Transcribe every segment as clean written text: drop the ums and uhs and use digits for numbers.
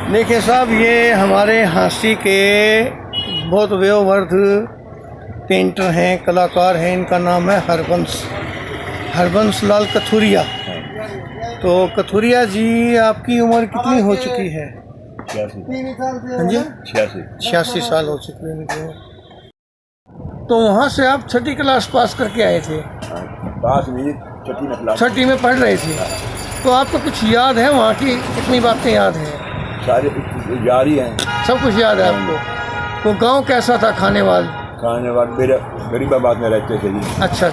देखिए साहब, ये हमारे हाँसी के बहुत वयोवृद्ध पेंटर हैं, कलाकार हैं। इनका नाम है हरबंस लाल कथुरिया। तो कथुरिया जी, आपकी उम्र कितनी हो चुकी है? 86 साल हो चुकी है इनकी उम्र। तो वहाँ से आप छठी क्लास पास करके आए थे? छठी में पढ़ रहे थे। तो आपको कुछ याद है वहाँ की? कितनी बातें याद हैं? सारे याद ही हैं, सब कुछ याद है आपको? तो गांव कैसा था? खाने वाले मेरे गरीबाबाद में रहते थे जी। अच्छा।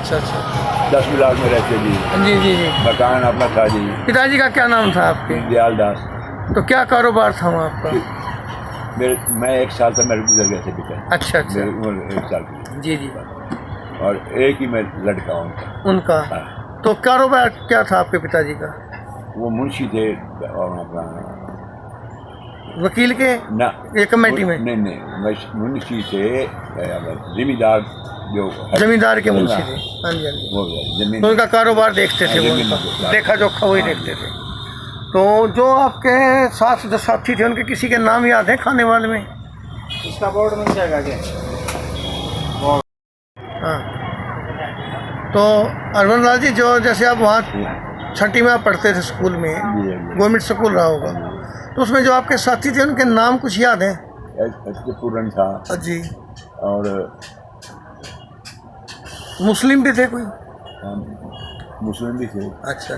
10 ब्लॉक में रहते जी। जी। मकान अपना था जी। पिताजी का क्या नाम था आपके? दयाल दास। तो क्या कारोबार था वहाँ आपका? मैं 1 साल तक मेरे गुजर गए थे पिता। अच्छा। मेरी उम्र 1 साल की। जी। और एक ही मैं लड़का उनका। तो कारोबार क्या था आपके पिताजी का? वो मुंशी थे और अपना वकील के ना, ये कमेटी में? नहीं, मुंशी थे, जमींदार जो जमींदार के मुंशी थे। हाँ जी। तो उनका कारोबार देखते थे, वो देखा जोखा वही देखते थे। तो जो आपके साथ जो साथी थे, उनके किसी के नाम याद है खाने वाले में? इसका बोर्ड मिल जाएगा क्या? हाँ। तो अरविंद लाल जी, जो जैसे आप वहाँ छठी में आप पढ़ते थे स्कूल में, गवर्नमेंट स्कूल रहा होगा, तो उसमें जो आपके साथी थे उनके नाम कुछ याद है? पूरन था जी। और मुस्लिम भी थे कोई? मुस्लिम भी थे। अच्छा।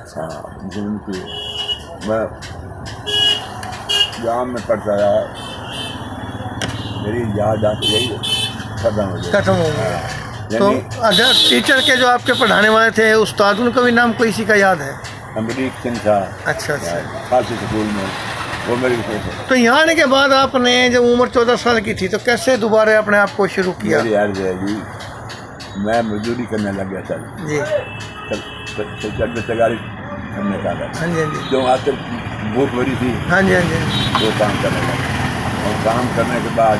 मुस्लिम थे। मैं गाँव में पढ़ता रहा, मेरी याद आती गई, खत्म हो गया। तो अच्छा, टीचर के जो आपके पढ़ाने वाले थे उस्ताद, उनका भी नाम कोई का याद है? अमरीक सिंह था। अच्छा। खालसी स्कूल में वो मेरे। तो यहाँ आने के बाद आपने जब उम्र 14 साल की थी, तो कैसे दोबारा अपने आप को शुरू किया? मेरी याद है जी, मैं मजदूरी करने लग गया था जी। तैयारी करने का। हाँ जी। जो आते भूख भरी थी। हाँ जी। वो काम करने लगा, और काम करने के बाद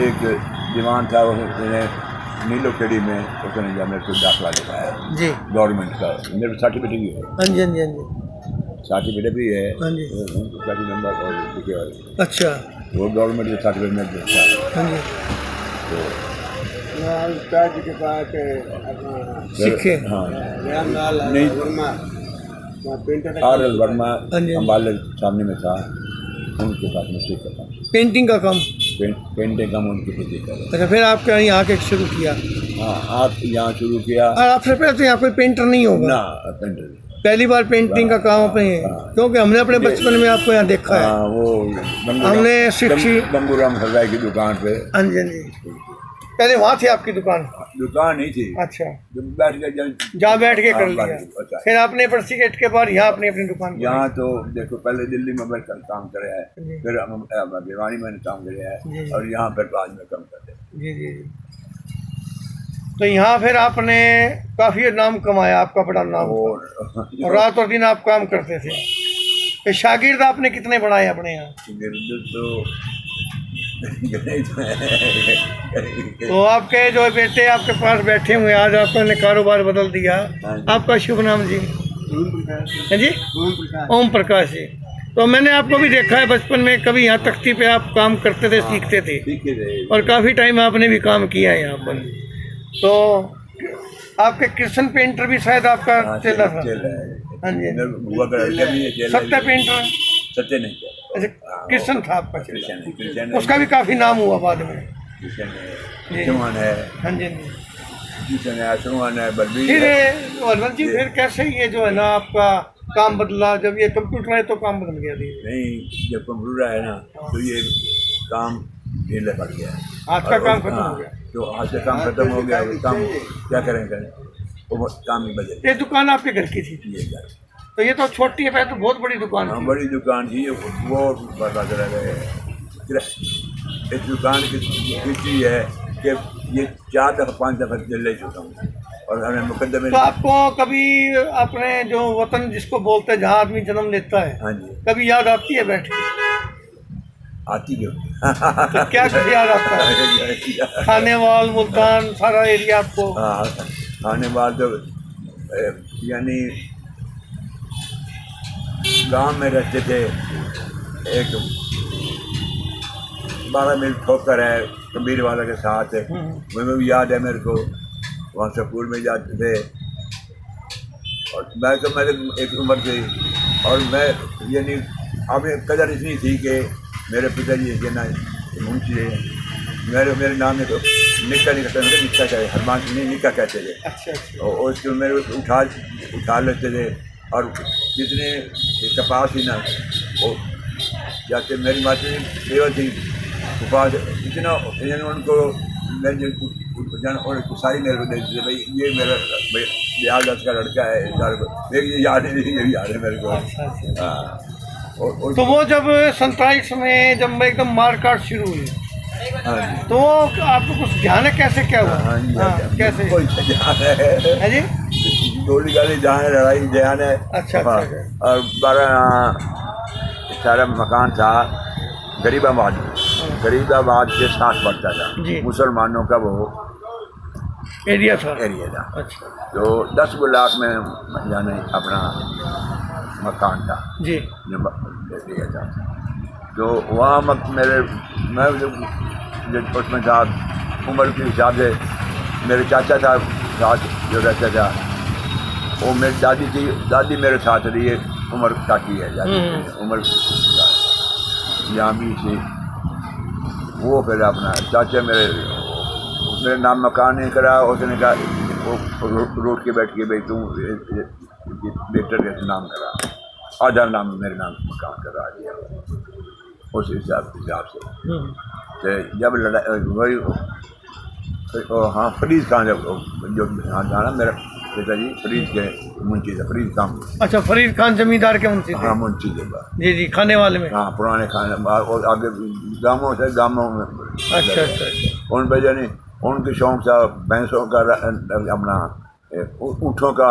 एक दीवान था, उसने नीलो खेड़ी में उसने जब मेरे को दाखिला दिखाया जी, गवर्नमेंट का। मेरे सर्टिफिकेट भी है। हाँ जी। सर्टिफिकेट भी है। हाँ जी। सर्टिफिकेट नंबर और अच्छा। वो गवर्नमेंट के सर्टिफिकेट में देता। हाँ जी। तो सीखे। हाँ, नहीं, RL वर्मा अम्बाले सामने में था, उनके साथ में सीखा था पेंटिंग का काम। पेंटिंग का उनके से सीखा। अच्छा, फिर आपके यहाँ आके शुरू किया? हाँ, आप यहाँ शुरू किया। और आपसे पहले तो यहाँ कोई पेंटर नहीं होगा ना? पेंटर पहली बार पेंटिंग का काम अपने, क्योंकि हमने अपने बचपन में आपको यहाँ देखा है। वो हमने शिक्षी बंगूराम हलवाई की दुकान पे। हाँ जी। पहले वहाँ थी आपकी दुकान नहीं थी। अच्छा। बैठ के जहाँ बैठ के कर लिया। फिर आपने पर्सिकेट के बाद यहाँ अपनी दुकान? यहाँ तो देखो, पहले दिल्ली में मैं काम करे है, फिर भिवानी में काम करे है, और यहाँ फिर बाद में काम करते। जी। तो यहाँ फिर आपने काफ़ी नाम कमाया, आपका बड़ा नाम और रात और दिन आप काम करते थे। तो शागिर्द आपने कितने बनाए अपने यहाँ? तो आपके जो बेटे आपके पास बैठे हुए, आज आपने कारोबार बदल दिया। आपका शुभ नाम जी? है जी, ओम प्रकाश जी। तो मैंने आपको भी देखा है बचपन में, कभी यहाँ तख्ती पे आप काम करते थे, सीखते थे, और काफ़ी टाइम आपने भी काम किया है यहाँ पर। तो आपके कृष्ण पेंटर भी शायद आपका चेला था? हाँ जी। सत्य पेंटर? सत्य नहीं, अच्छा, कृष्ण था आपका चेला। उसका भी काफ़ी नाम हुआ बाद में। है। हाँ जी। फिर जी, फिर कैसे ये जो है ना आपका काम बदला? जब ये कंप्यूटर है तो काम बदल गया? नहीं, जब कंप्यूटर है ना तो ये काम ढीले पड़ गया। आज का काम खत्म हो गया। तो आज का काम खत्म हो गया, काम क्या करेंगे, वो काम ही बदल। ये दुकान आपके घर की थी? तो ये तो छोटी है, तो बहुत बड़ी दुकान थी। बड़ी दुकान थी वो, बर्बाद रह गए। इस दुकान की है कि ये 4 दफ़ा 5 दफ़ा दिल ले चुका हूँ, और हमें मुकदमे। तो आपको कभी अपने जो वतन जिसको बोलते हैं, जहाँ आदमी जन्म लेता है, हाँ जी, कभी याद आती है बैठ के? आती क्यों? तो क्या कुछ याद आता है? खानेवाल, मुल्तान, सारा एरिया आपको? हाँ, खानेवाल तो यानी गांव में रहते थे, एक 12 मील ठोकर है कबीर वाला के साथ, मुझे भी याद है मेरे को, वहाँ स्कूल में जाते थे। और मैं तो मेरे एक उम्र थी, और मैं यानी अभी कदर इतनी थी कि मेरे पिताजी के ना मुंशी मेरे नाम में तो निक्का नहीं कहते थे, निक्का कहे हनुमान नहीं निक्का कहते थे। अच्छा। और उसको मेरे उठा लेते थे, और जितने कपास ही ना वो जाते, मेरी माता देवा थी उपवास इतना उनको मेरे उनको सारी मेरे को देते थे, भाई ये मेरा बिहार दस का लड़का है, मेरी ये याद नहीं, ये याद है मेरे को। हाँ। और तो वो जब 27 में जब एकदम मारकाट शुरू हुई, हाँ जी, तो आपको कुछ ध्यान है कैसे क्या हुआ? हाँ जी, कैसे? कोई ध्यान है जी? गोली गाली ध्यान है, लड़ाई ध्यान है। अच्छा। और 12 सारा मकान था गरीबाबाद के साथ पड़ता जी। था, मुसलमानों का वो एरिया था। अच्छा तो 10 ब्लॉक में जाने अपना मकान था जी। जो दिया था। तो वहाँ मैं जब उसमें था उम्र के हिसाब से मेरे चाचा था साथ जो रहता था, वो मेरी दादी मेरे साथ रही है, उम्र काटी है उम्र यहाँ भी थी। वो फिर अपना चाचा मेरे नाम मकान नहीं करा, उसने कहा वो रोड के बैठ के भाई तू बेटर के नाम करा, आधा नाम मेरे नाम मकान करा दिया उस हिसाब से। तो जब लड़ाई वही हाँ फरीद खान जो था ना मेरा पिताजी, फरीद के मुंशी थे, फरीद खान। अच्छा, फरीद खान जमींदार के मुंशी थे? हाँ मुंशी थे जी, खाने वाले में। हाँ पुराने खाने, और आगे गाँवों से गाँवों में। अच्छा। उन पे जानी उनके शौक था भैंसों का, अपना ऊँटों का,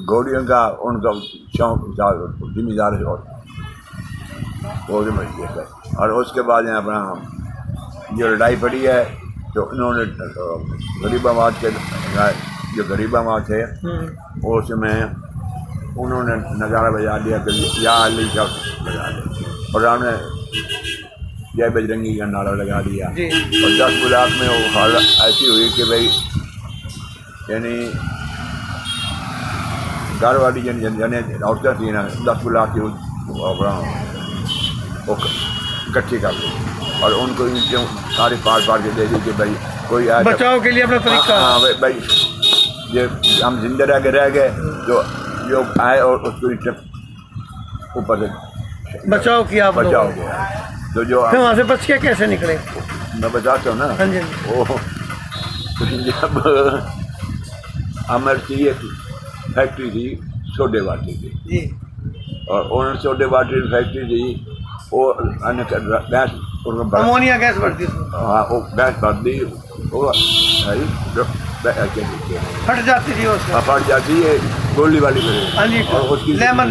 घोड़ियों का उनका शौक था, जिम्मेदार और उसके बाद अपना जो लड़ाई पड़ी है तो उन्होंने गरीबाबाद के जो गरीबाबाद थे उसमें उन्होंने नज़ारा बजा दिया कि या अली का बजा दिया, और हमने जय बजरंगी का नारा लगा दिया। और 10 ब्लॉक में वो हालत ऐसी हुई कि भाई यानी घर वाली जने औरतें थी ना 10 ब्लॉक की इकट्ठी कर दी, और उनको सारे पार के दे दी कि भाई कोई आए बचाव के लिए अपना तरीका। हाँ भाई ये हम जिंदा रह गए तो जो आए और उसको ऊपर से बचाव किया, बचाव किया। तो जो फिर वहाँ से बच के कैसे निकले? मैं बताता हूँ ना। हाँ जी। वो जब अमर की एक फैक्ट्री थी सोडे वाटी की जी, और उन्होंने सोडे वाटी फैक्ट्री थी, वो गैस अमोनिया गैस भरती थी। हाँ वो गैस भर दी, वो फट जाती थी उसमें। फट जाती है गोली वाली। हाँ जी, और उसकी लेमन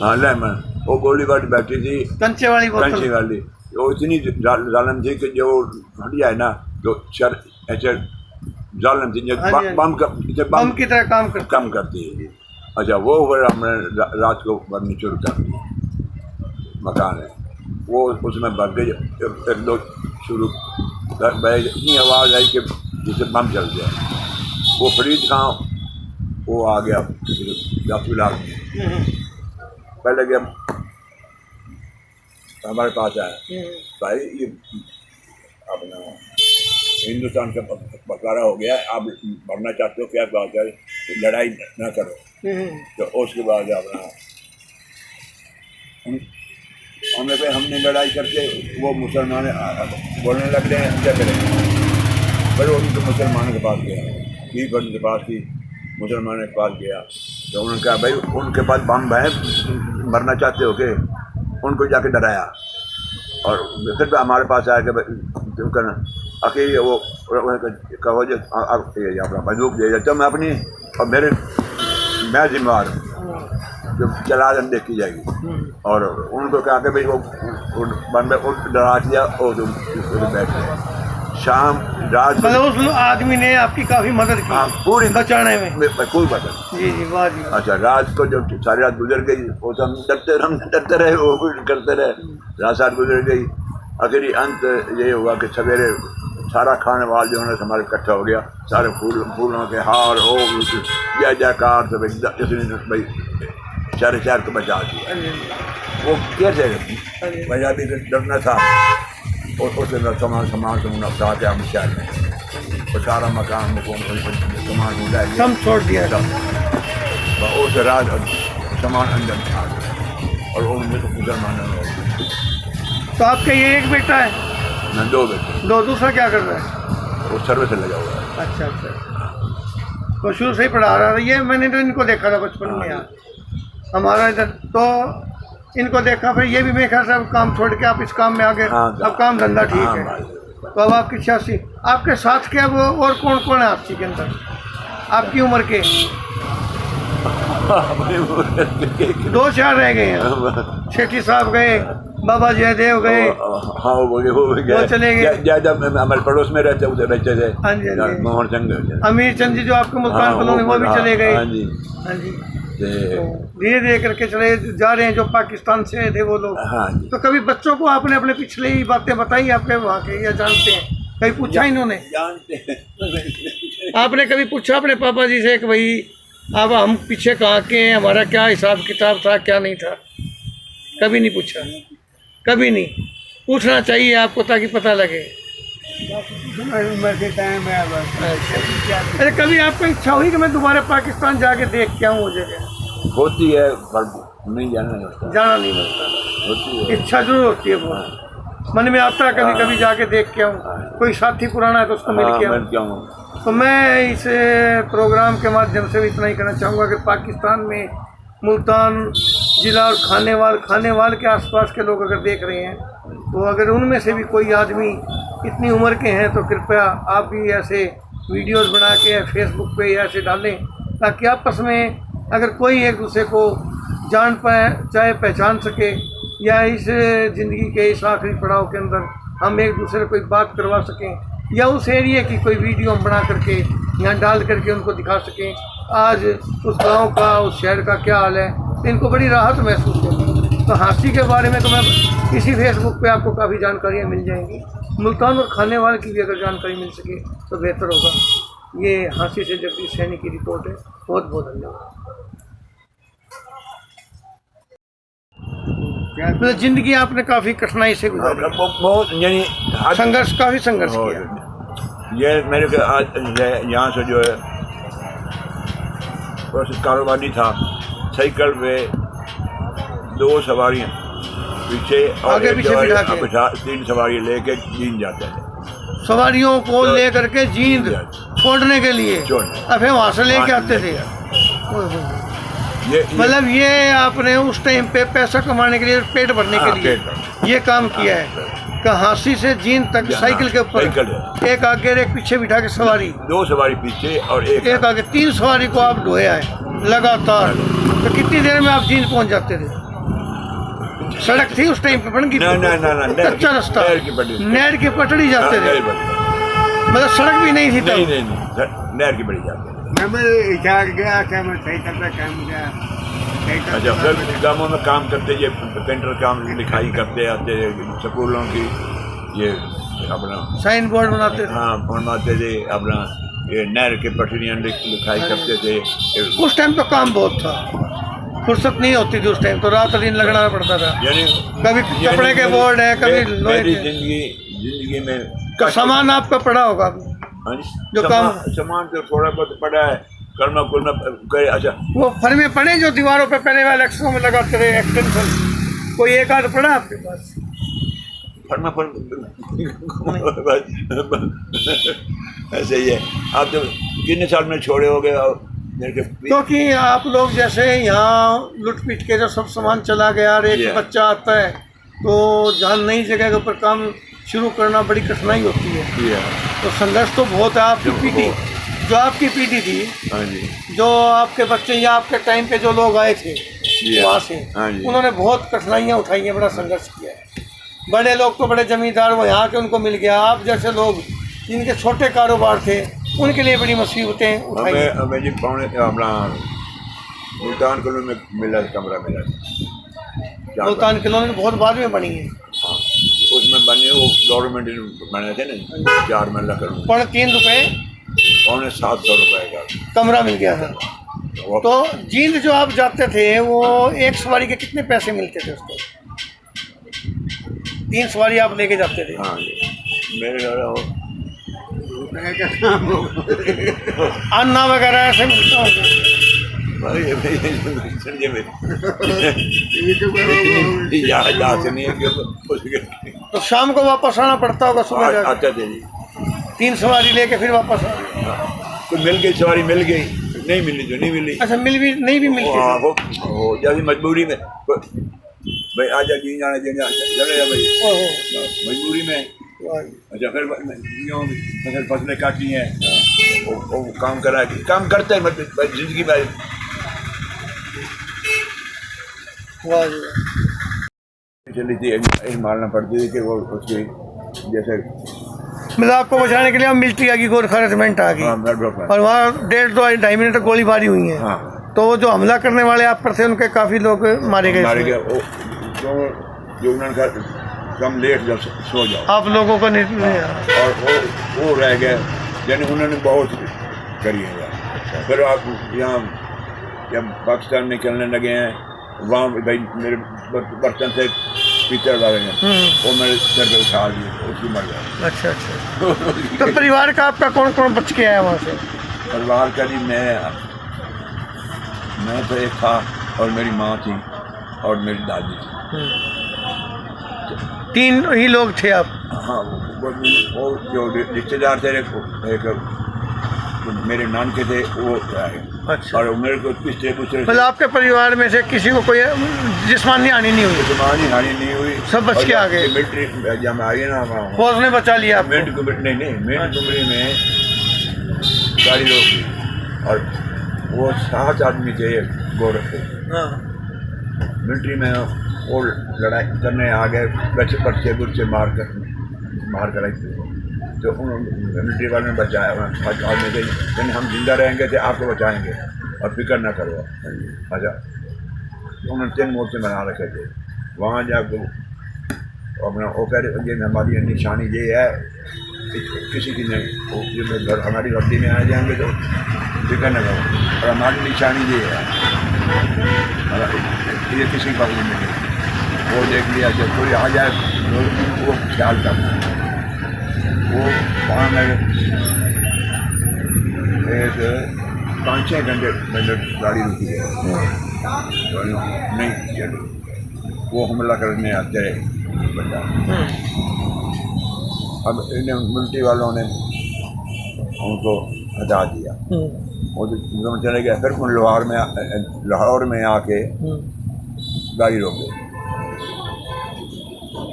हाँ लेमन, वो गोली वाली बैठी थी, कंचे वाली बोतल। कंचे वाली, वो इतनी जालिम थी कि जो फट जाए ना तो ऐसे जालिम थी, बम की तरह काम करती है। अच्छा वो फिर हमने रात को बननी शुरू कर दी मकान है, वो उसमें भर गई, एक दो शुरू इतनी आवाज़ आई कि जैसे बम चल गया। वो फरीद खान वो आ गया 10 ब्लॉक में, पहले गया हमारे पास आया, भाई ये अपना हिंदुस्तान का बंटवारा हो गया, आप मरना चाहते हो क्या बात है, लड़ाई ना करो। तो उसके बाद अपना हमने लड़ाई करके वो मुसलमान बोलने लग गए क्या करें, पर उनके मुसलमानों के पास गया, ठीक उनके पास थी, मुसलमानों के पास गया तो उन्होंने कहा भाई उनके पास बम है, मरना चाहते हो के, उनको जाके डराया। और फिर हमारे पास आया कि भाई अकेले वो कहो जो अपना बंदूक दे देता मैं अपनी, और मैं जिम्मेवार जो चला दम देखी जाएगी। और उनको कहा कि भाई वो बंद डरा दिया और बैठ गए, शाम रात को मतलब उस आदमी ने आपकी काफी मदद हाँ, की पूरी बचाने में। कोई बता। जी जी, वाह जी। अच्छा, रात को जब सारी रात गुजर गई, वो तो हम डरते रहे, वो भी करते रहे, रात गुजर गई। आखिरी अंत ये हुआ कि सवेरे सारा खाने वाला जो है हमारे इकट्ठा हो गया, सारे फूलों के हार हो, जय जयकार से भाई सारे शहर को बचा दिया। वो कैसे भाई अभी डरना था, और उस सामान सामान के हम शहर में वो सारा मकान सामान ढूंढा सब छोड़ दिया उस रात सामान अंदर आ गया, और उनमें तो मुसलमान हो गए। तो आपका ये एक बेटा है? न, 2 बेटे। दो, दूसरा क्या कर रहा है? वो सर्विस लगा हुआ है। अच्छा अच्छा, तो शुरू से ही पढ़ा रहा है। ये मैंने तो इनको देखा था बचपन में यहाँ हमारा इधर, तो इनको देखा, फिर ये भी मेरे ख्याल से अब काम छोड़ के आप इस काम में आ गए। हाँ, अब काम धंधा ठीक हाँ, है। तो अब आपकी 86, आपके साथ के अब और कौन कौन है आपसी के अंदर आपकी उम्र के? 2-4 रह गए हैं। शेट्टी साहब गए, बाबा जयदेव गए। हाँ, वो चले गए। जब हमारे पड़ोस में रहते थे। हाँ जी, हाँ जी। मोहन चंद, अमीर चंद जी जो आपके मुल्तान कॉलोनी, वो भी चले गए। हाँ जी, हाँ जी। धीरे धीरे करके चले जा रहे हैं जो पाकिस्तान से थे वो लोग। हाँ जी। तो कभी बच्चों को आपने अपने पिछले ही बातें बताई आपके वहाँ के, या जानते हैं? कभी पूछा इन्होंने? जानते हैं। आपने कभी पूछा अपने पापा जी से कि भाई अब हम पीछे कहाँ के हैं, हमारा क्या हिसाब किताब था, क्या नहीं था? कभी नहीं पूछा? कभी नहीं पूछना चाहिए आपको, ताकि पता लगे। अरे कभी आपको इच्छा हुई कि मैं दोबारा पाकिस्तान जाके देख के आऊँ वो जगह? होती है, पर नहीं जाना नहीं मिलता। होती है, इच्छा जरूर होती है, वो मन में आता है कभी कभी जाके देख के आऊँ, कोई साथी पुराना है तो उसको मिल के आऊँ। तो मैं इस प्रोग्राम के माध्यम से भी इतना ही कहना चाहूँगा कि पाकिस्तान में मुल्तान ज़िला और खानेवाल के आसपास के लोग अगर देख रहे हैं, तो अगर उनमें से भी कोई आदमी इतनी उम्र के हैं तो कृपया आप भी ऐसे वीडियोस बना के फेसबुक पे ऐसे डालें, ताकि आपस में अगर कोई एक दूसरे को जान पाए, चाहे पहचान सके, या इस ज़िंदगी के इस आखिरी पड़ाव के अंदर हम एक दूसरे कोई बात करवा सकें, या उस एरिया की कोई वीडियो हम बना करके यहाँ डाल करके उनको दिखा सकें आज उस गांव का, उस शहर का क्या हाल है, तो इनको बड़ी राहत महसूस होगी। तो हाँसी के बारे में तो मैं इसी फेसबुक पे आपको काफ़ी जानकारियाँ मिल जाएंगी। मुल्तान और खानेवाल की भी अगर जानकारी मिल सके तो बेहतर होगा। ये हाँसी से जगदीश सैनी की रिपोर्ट है। बहुत बहुत धन्यवाद। तो जिंदगी आपने काफ़ी कठिनाई से गुजारी, बहुत यानी संघर्ष, काफ़ी संघर्ष किया। ये मेरे को आज यहाँ से जो है कारोबार नहीं था, साइकिल पे 2 सवारियाँ पीछे और आगे पीछे बिठा 3 सवारी लेके जींद जाते थे। सवारियों को ले करके जींद छोड़ने के लिए, अब वहाँ से लेके आते थे। मतलब ये आपने उस टाइम पे पैसा कमाने के लिए, पेट भरने के लिए ये काम किया है कि हाँसी से जींद तक साइकिल के ऊपर एक आगे एक पीछे बिठा के सवारी, 2 सवारी पीछे और एक आगे, 3 सवारी को आप ढोया है लगातार। तो कितनी देर में आप जींद पहुंच जाते थे? सड़क थी उस टाइम पे? बन गई? कच्चा रास्ता, नहर की पटड़ी जाते थे, मतलब सड़क भी नहीं थी तब? नहर की पटड़ी जाते। अच्छा, फिर गाँवों में काम करते, ये पेंटर काम, लिखाई करते आते, स्कूलों की ये अपना साइन बोर्ड बनाते थे। हाँ, बनवाते थे अपना, ये नहर के पटरियाँ लिखाई करते थे। उस टाइम तो काम बहुत था, फुर्सत नहीं होती थी उस टाइम, तो रात दिन लगना पड़ता था। यानी कभी कपड़े के बोर्ड है, कभी लोहे के। जिंदगी में तो सामान आपका पड़ा होगा जो काम? सामान तो थोड़ा बहुत पड़ा है, करना अच्छा। वो फर्मे पड़े जो दीवारों पे पहले वाले अक्सरों में लगाते रहे, एक्सटेंशन, कोई एक आध पड़ा आपके पास? फर्मा ऐसे ही है। आप तो कितने साल में छोड़े हो गए? क्योंकि आप लोग जैसे यहाँ लुट पीट के जो सब सामान चला गया, और एक बच्चा आता है तो जहाँ नई जगह के ऊपर काम शुरू करना बड़ी कठिनाई होती है। तो संघर्ष तो बहुत है। आपकी पीढ़ी, जो आपकी पीढ़ी थी, जो आपके बच्चे या आपके टाइम पे जो लोग आए थे वहाँ से, उन्होंने बहुत कठिनाइयाँ उठाई हैं, बड़ा संघर्ष किया है। बड़े लोग तो बड़े जमींदार, वो यहाँ के उनको मिल गया। आप जैसे लोग जिनके छोटे कारोबार थे उनके लिए बड़ी मुसीबतें उठाई। हमें जी पौने अपना मुल्तान कॉलोनी में मिला कमरा मिला था। मुल्तान कॉलोनी बहुत बाद में बनी है। हाँ, उसमें बने वो गवर्नमेंट ने बने थे ना 4 मरला करोड़ 3.5 रुपए पौने 700 रुपए का कमरा मिल गया था। वो तो जींद जो आप जाते थे वो एक सवारी के कितने पैसे मिलते थे उसको? 3 सवारी आप लेके जाते थे। हाँ जी मेरे घर अन्ना वगैरह ऐसे मिलता होगा। याद नहीं है कि तो शाम को वापस आना पड़ता होगा सुबह जाके। आते थे जी 3 सवारी लेके फिर वापस आ। तो मिल गई सवारी मिल गई नहीं मिली तो नहीं मिली। अच्छा मिल भी नहीं भी मिलती हाँ थी। वो जैसी मजबूरी में भाई आजा जी जाना चले भाई ओहो, मजबूरी में। वाह। अच्छा फिर यूँ फसल फसलें काटी हैं वो काम करा काम करते हैं मतलब जिंदगी में वाह जी वाह। चली थी मारना पड़ती थी कि वो उसकी जैसे मतलब आपको बचाने के लिए हम मिलिट्री आ गई, गोरखा रेजिमेंट आ गई हाँ ब्लड ड्रॉप और वहाँ 1.5-2 मिनट तक गोलीबारी हुई है। हाँ तो वो जो हमला करने वाले आप पर थे उनके काफ़ी लोग मारे गए। मारे गए वो जो उन्होंने कहा कम लेट जब सो जाओ आप लोगों को नहीं और वो रह गए यानी उन्होंने बहुत करी है। फिर आप यहाँ जब पाकिस्तान निकलने लगे हैं वहाँ भाई मेरे बर्तन से पीछे लगा रहे हैं वो मेरे सर पे उठा दिए उसकी मर गया। अच्छा अच्छा। तो परिवार का आपका कौन कौन बच के आया वहाँ से? परिवार का जी मैं तो एक था और मेरी माँ थी और मेरी दादी थी। 3 ही लोग थे आप? हाँ वो जो रिश्तेदार थे एक मेरे नान के थे वो आए। अच्छा। और मेरे को पिछले मतलब आपके परिवार में से किसी को कोई जिस्मानी हानि नहीं हुई? जिस्मानी हानि नहीं हुई सब बच के आ गए? मिलिट्री जब आ गए ना फौज ने बचा लिया आपको? मेंढ कुमरी में गाड़ी रोक दी और वो 7 आदमी थे गोरख के। मिलिट्री में वो लड़ाई करने आ गए बच्चे बुच्चे मार कर आई थी। तो मिलिट्री वाले ने बचाया आदमी थे यानी हम जिंदा रहेंगे तो आपको बचाएंगे और फिक्र ना करो। अच्छा तो उन्होंने 3 मोर्चे बना रखे थे वहाँ जाकर अपना वो कह रहे हमारी निशानी ये है किसी की नहीं घर हमारी वर्दी में आ जाएंगे तो फिक्र न करो और हमारी निशानी ये है ये किसी का नहीं वो देख लिया जब कोई आ जाए वो ख्याल करना वो वहाँ में एक 5-6 घंटे मिनट गाड़ी रुकी है नहीं चली वो हमला करने आते रहे बंदा। अब इन्हें मिलिट्री वालों ने उनको हटा दिया वो तो चले गए। फिर उन लाहौर में आके गाड़ी रोक गई।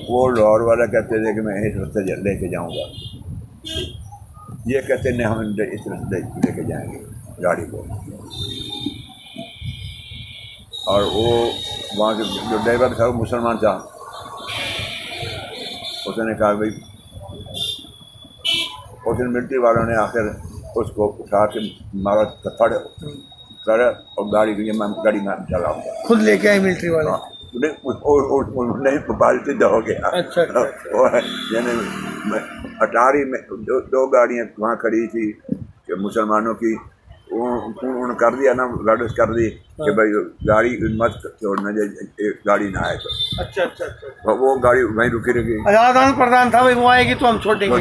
वो लाहौर वाला कहते थे कि मैं इस रास्ते लेके जाऊंगा ये कहते नहीं हम इस रास्ते लेके जाएंगे गाड़ी को। और वो वहाँ के जो ड्राइवर था वो मुसलमान था उसने कहा भाई उस दिन मिलिट्री वालों ने आकर उसको उठा के मारा थप्पड़ कर और गाड़ी में चलाऊंगा खुद लेके आए मिलिट्री वाले? नहीं पालती हो गया। अच्छा। यानी अटारी में 2 गाड़ियाँ वहाँ खड़ी थी कि मुसलमानों की उन्होंने कर दिया ना गाड़ी कर दी कि भाई गाड़ी मत छोड़ना एक गाड़ी ना आए तो। अच्छा अच्छा अच्छा। वो गाड़ी वहीं रुकी रही। आदान प्रदान था भाई वो आएगी तो हम छोड़ेंगे।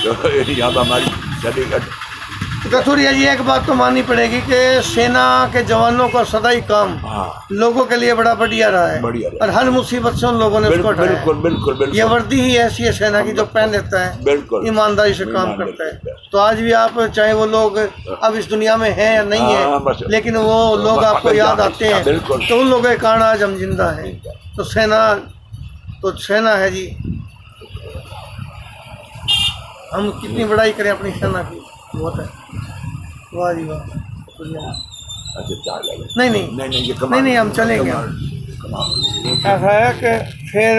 तो यहाँ पर हमारी चंडीगढ़ गथुरिया जी एक बात तो माननी पड़ेगी कि सेना के जवानों का सदाई काम लोगों के लिए बड़ा बढ़िया रहा है और हर मुसीबत से उन लोगों ने उसको उठाया। बिल्कुल बिल्कुल ये वर्दी ही ऐसी है सेना की जो पहन लेता है बिल्कुल ईमानदारी से काम करता है। तो आज भी आप चाहे वो लोग अब इस दुनिया में हैं या नहीं है लेकिन वो लोग आपको याद आते हैं तो उन लोगों के कारण आज हम जिंदा हैं। तो सेना है जी। हम कितनी बड़ाई करें अपनी सेना की बहुत है। वाह जी वाह। नहीं हम चलेंगे। ऐसा है कि फिर